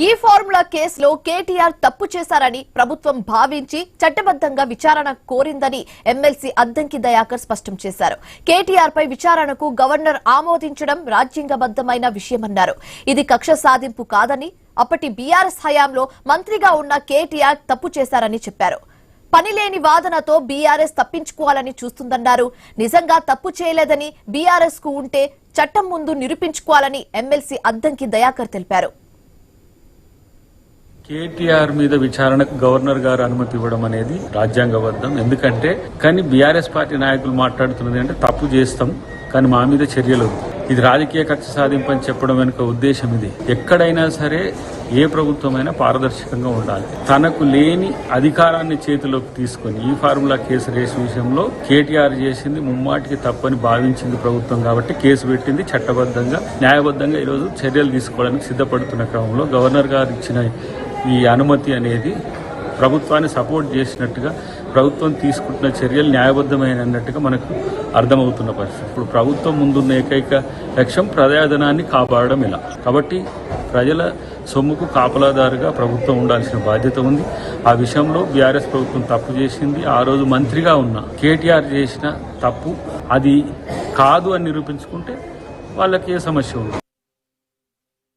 ఈ ఫార్ములా కేసులో కేటీఆర్ తప్పు చేశారని ప్రభుత్వం భావించి చట్టబద్దంగా విచారణ కోరిందని ఎమ్మెల్సీ అద్దంకి దయాకర్ స్పష్టం చేశారు. కేటీఆర్ పై విచారణకు గవర్నర్ ఆమోదించడం రాజ్యాంగబద్దమైన విషయమన్నారు. ఇది కక్ష సాధింపు కాదని, అప్పటి బీఆర్ఎస్ హయాంలో మంత్రిగా ఉన్న కేటీఆర్ తప్పు చేశారని చెప్పారు. పనిలేని వాదనతో బీఆర్ఎస్ తప్పించుకోవాలని చూస్తుందన్నారు. నిజంగా తప్పు చేయలేదని బీఆర్ఎస్ కు ఉంటే చట్టం ముందు నిరూపించుకోవాలని ఎమ్మెల్సీ అద్దంకి దయాకర్ తెలిపారు. కేటీఆర్ మీద విచారణకు గవర్నర్ గారు అనుమతి ఇవ్వడం అనేది రాజ్యాంగబద్ధం. ఎందుకంటే కానీ బీఆర్ఎస్ పార్టీ నాయకులు మాట్లాడుతున్నది అంటే తప్పు చేస్తాం కానీ మా మీద చర్యలు, ఇది రాజకీయ కక్ష సాధింపు అని చెప్పడం వెనుక ఉద్దేశం ఇది. ఎక్కడైనా సరే ఏ ప్రభుత్వమైనా పారదర్శకంగా ఉండాలి. తనకు లేని అధికారాన్ని చేతిలోకి తీసుకుని ఈ ఫార్ములా కేసు రేసు విషయంలో కేటీఆర్ చేసింది ముమ్మాటికి తప్పని భావించింది ప్రభుత్వం. కాబట్టి కేసు పెట్టింది చట్టబద్ధంగా, న్యాయబద్ధంగా ఈరోజు చర్యలు తీసుకోవడానికి సిద్ధపడుతున్న క్రమంలో గవర్నర్ గారు ఇచ్చిన ఈ అనుమతి అనేది ప్రభుత్వాన్ని సపోర్ట్ చేసినట్టుగా, ప్రభుత్వం తీసుకుంటున్న చర్యలు న్యాయబద్ధమైనట్టుగా మనకు అర్థమవుతున్న పరిస్థితి. ఇప్పుడు ప్రభుత్వం ముందున్న ఏకైక లక్ష్యం ప్రజాధనాన్ని కాపాడడం ఇలా. కాబట్టి ప్రజల సొమ్ముకు కాపలాదారుగా ప్రభుత్వం ఉండాల్సిన బాధ్యత ఉంది. ఆ విషయంలో బీఆర్ఎస్ ప్రభుత్వం తప్పు చేసింది. ఆ రోజు మంత్రిగా ఉన్న కేటీఆర్ చేసిన తప్పు అది కాదు అని నిరూపించుకుంటే వాళ్ళకి ఏ సమస్య ఉంది.